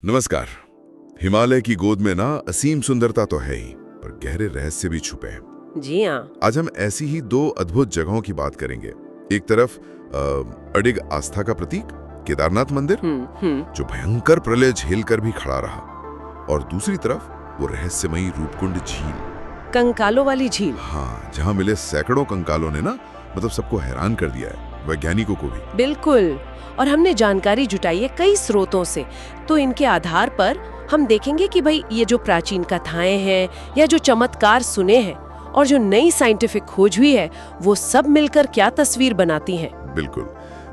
नमस्कार। हिमालय की गोद में ना असीम सुंदरता तो है ही, पर गहरे रहस्य भी छुपे हैं। जी हाँ। आज हम ऐसी ही दो अद्भुत जगहों की बात करेंगे। एक तरफ अडिग आस्था का प्रतीक केदारनाथ मंदिर, जो भयंकर प्रलय झेल कर भी खड़ा रहा, और दूसरी तरफ वो रहस्यमयी रूपकुंड झील, कंकालों वाली झील। हाँ, जहाँ मिले सैकड़ों कंकालों ने ना सबको हैरान कर दिया है, वैज्ञानिकों को भी। बिल्कुल। और हमने जानकारी जुटाई है कई स्रोतों से, तो इनके आधार पर हम देखेंगे कि भाई ये जो प्राचीन कथाएं हैं या जो चमत्कार सुने हैं और जो नई साइंटिफिक खोज हुई है, वो सब मिलकर क्या तस्वीर बनाती हैं। बिल्कुल।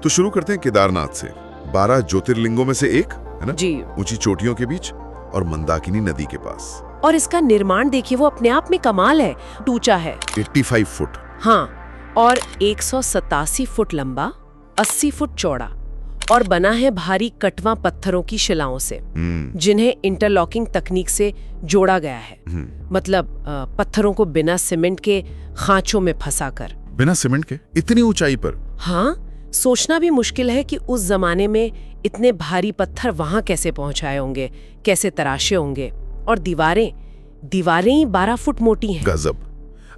तो शुरू करते हैं केदारनाथ से। 12 ज्योतिर्लिंगों में से एक है ना जी। ऊंची चोटियों के बीच और मंदाकिनी नदी के पास। और इसका निर्माण देखिए, वो अपने आप में कमाल है। ऊंचा है 85 फुट। हाँ, और 187 फुट लंबा, 80 फुट चौड़ा, और बना है भारी कटवा पत्थरों की शिलाओं से, जिन्हें इंटरलॉकिंग तकनीक से जोड़ा गया है। मतलब पत्थरों को बिना सीमेंट के खांचों में फंसाकर। बिना सीमेंट के इतनी ऊंचाई पर? हाँ, सोचना भी मुश्किल है कि उस जमाने में इतने भारी पत्थर वहां कैसे पहुंचाए होंगे, कैसे तराशे होंगे। और दीवारें ही 12 फुट मोटी हैं। गजब।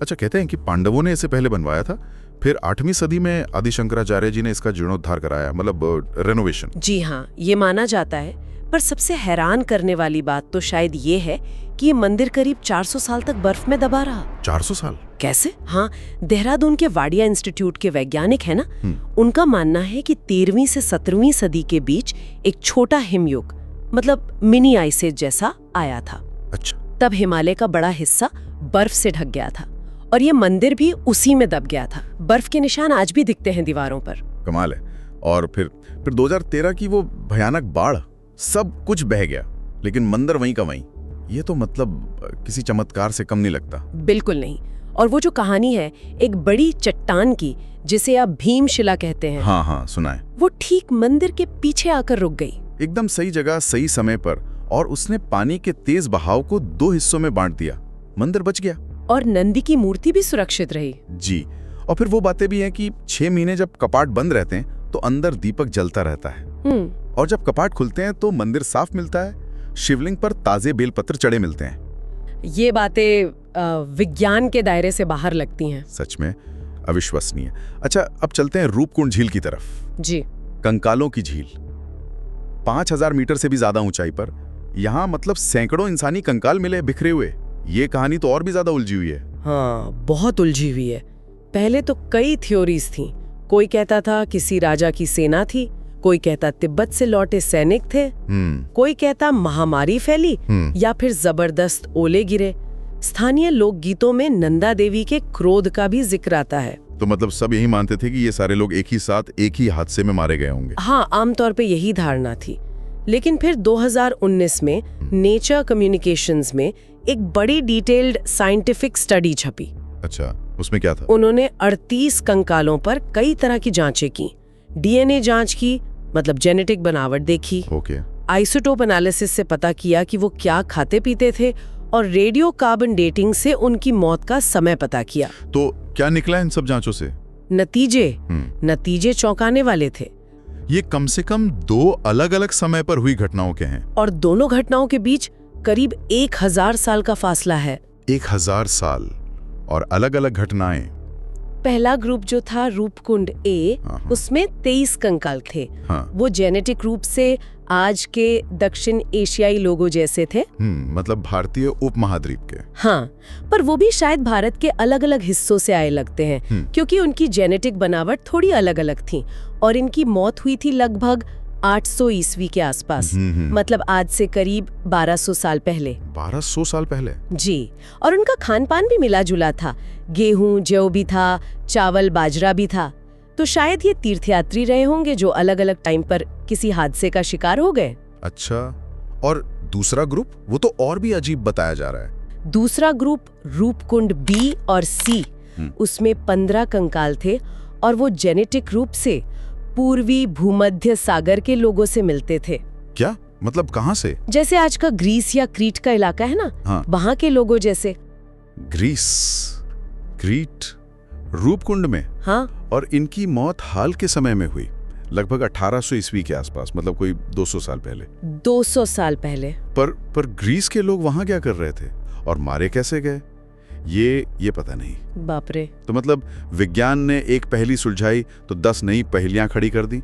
अच्छा, कहते हैं कि पांडवों ने इसे पहले बनवाया था, फिर 8वीं सदी में आदि शंकराचार्य जी ने इसका जीर्णोद्धार कराया, मतलब रेनोवेशन। जी हाँ, ये माना जाता है। पर सबसे हैरान करने वाली बात तो शायद ये है कि ये मंदिर करीब 400 साल तक बर्फ में दबा रहा। 400 साल? कैसे? हाँ, देहरादून के वाडिया इंस्टीट्यूट के वैज्ञानिक है ना, उनका मानना है कि 13वीं से 17वीं सदी के बीच एक छोटा हिमयुग, मतलब मिनी आइस एज जैसा आया था। अच्छा। तब हिमालय का बड़ा हिस्सा बर्फ से ढक गया था और ये मंदिर भी उसी में दब गया था। बर्फ के निशान आज भी दिखते हैं दीवारों पर। कमाल है। और फिर 2013 की वो भयानक बाढ़, सब कुछ बह गया, लेकिन मंदिर वहीं का वहीं। ये तो मतलब किसी चमत्कार से कम नहीं लगता। बिल्कुल नहीं। और वो जो कहानी है एक बड़ी चट्टान की, जिसे आप भीमशिला कहते हैं, हाँ, सुना है, वो ठीक मंदिर के पीछे आकर रुक गई। एकदम सही जगह सही समय पर, और उसने पानी के तेज बहाव को 2 हिस्सों में बांट दिया। मंदिर बच गया और नंदी की मूर्ति भी सुरक्षित रही। जी। और फिर वो बातें भी हैं कि 6 महीने जब कपाट बंद रहते हैं तो अंदर दीपक जलता रहता है, और जब कपाट खुलते हैं तो मंदिर साफ मिलता है, शिवलिंग पर ताजे बेलपत्र चढ़े मिलते हैं। ये बातें विज्ञान के दायरे से बाहर लगती हैं। सच में अविश्वसनीय। अच्छा, अब चलते हैं रूपकुंड झील की तरफ। जी। कंकालों की झील, 5000 मीटर से भी ज्यादा ऊंचाई पर। यहाँ मतलब सैकड़ों इंसानी कंकाल मिले बिखरे हुए। ये कहानी तो और भी ज्यादा उलझी हुई है। हाँ, बहुत उलझी हुई है। पहले तो कई थ्योरीज थी। कोई कहता था किसी राजा की सेना थी, कोई कहता तिब्बत से लौटे सैनिक थे, कोई कहता महामारी फैली, या फिर जबरदस्त ओले गिरे। स्थानीय लोकगीतों में नंदा देवी के क्रोध का भी जिक्र आता है। तो मतलब सब यही मानते थे कि ये सारे लोग एक ही साथ एक ही हादसे में मारे गए होंगे। हाँ, आमतौर पे यही धारणा थी। लेकिन फिर 2019 में नेचर कम्युनिकेशंस में एक बड़ी डिटेल्ड साइंटिफिक स्टडी छपी। अच्छा, उसमें क्या था? उन्होंने 38 कंकालों पर कई तरह की जांचें की। डीएनए जांच की, मतलब जेनेटिक बनावट देखी। ओके। आइसोटोप एनालिसिस से पता किया कि वो क्या खाते पीते थे, और रेडियो कार्बन डेटिंग से उनकी मौत का समय पता किया। तो क्या निकला इन सब जांचों से? नतीजे चौंकाने वाले थे। ये कम से कम 2 अलग-अलग समय पर हुई घटनाओं के हैं, और दोनों घटनाओं के बीच करीब 1000 साल का फासला है। 1000 साल और अलग-अलग घटनाएं। पहला ग्रुप जो था रूपकुंड ए, उसमें 23 कंकाल थे। वो जेनेटिक रूप से आज के दक्षिण एशियाई लोगों जैसे थे, मतलब भारतीय उपमहाद्वीप के। हाँ, पर वो भी शायद भारत के अलग अलग हिस्सों से आए लगते हैं, क्योंकि उनकी जेनेटिक बनावट थोड़ी अलग अलग थी। और इनकी मौत हुई थी लगभग 800 ईस्वी के आसपास, मतलब आज से करीब 1200 साल पहले। 1200 साल पहले? जी। और उनका खान पान भी मिला जुला था। गेहूं जौ भी था, चावल बाजरा भी था। तो शायद ये तीर्थयात्री रहे होंगे जो अलग अलग टाइम पर किसी हादसे का शिकार हो गए। अच्छा, और दूसरा ग्रुप? वो तो और भी अजीब बताया जा रहा है। दूसरा ग्रुप रूपकुंड बी और सी, उसमें 15 कंकाल थे, और वो जेनेटिक रूप से पूर्वी भूमध्य सागर के लोगों से मिलते थे। क्या मतलब? कहाँ से? जैसे आज का ग्रीस या क्रीट का इलाका है ना, वहाँ के लोगों जैसे। ग्रीस, क्रीट, रूपकुंड में? हाँ। और इनकी मौत हाल के समय में हुई, लगभग 1800 ईस्वी के आसपास, मतलब कोई 200 साल पहले। 200 साल पहले। पर ग्रीस के लोग वहां क्या कर रहे थे और मारे कैसे गए, ये पता नहीं। बाप रे। तो मतलब विज्ञान ने एक पहेली सुलझाई तो 10 नई पहेलियां खड़ी कर दी।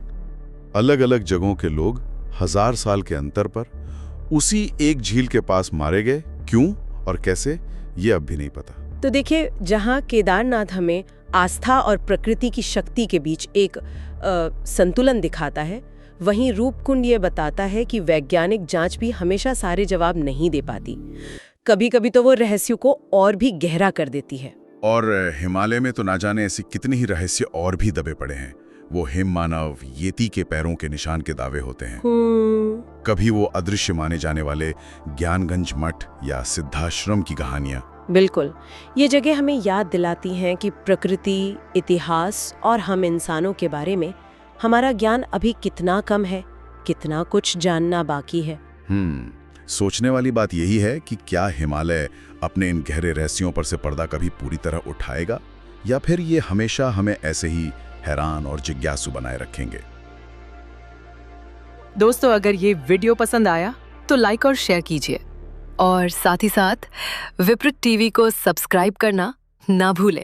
अलग अलग जगहों के लोग 1000 साल के अंतर पर उसी एक झील के पास मारे गए, क्यों और कैसे, ये अब भी नहीं पता। तो देखिए, जहाँ केदारनाथ हमें आस्था और प्रकृति की शक्ति के बीच एक संतुलन दिखाता है, वहीं रूपकुंड ये बताता है कि वैज्ञानिक जांच भी हमेशा सारे जवाब नहीं दे पाती। कभी कभी तो वो रहस्यों को और भी गहरा कर देती है। और हिमालय में तो ना जाने ऐसी कितनी ही रहस्य और भी दबे पड़े हैं। वो हिम मानव, येती के पैरों के निशान के दावे होते हैं। कभी वो अदृश्य माने जाने वाले ज्ञानगंज मठ या सिद्धाश्रम की कहानियां। बिल्कुल, ये जगह हमें याद दिलाती हैं कि प्रकृति, इतिहास और हम इंसानों के बारे में हमारा ज्ञान अभी कितना कम है, कितना कुछ जानना बाकी है। सोचने वाली बात यही है कि क्या हिमालय अपने इन गहरे रहस्यों पर से पर्दा कभी पूरी तरह उठाएगा, या फिर ये हमेशा हमें ऐसे ही हैरान और जिज्ञासु बनाए रखेंगे। दोस्तों, अगर ये वीडियो पसंद आया तो लाइक और शेयर कीजिए, और साथ ही साथ विपरीत टीवी को सब्सक्राइब करना ना भूलें।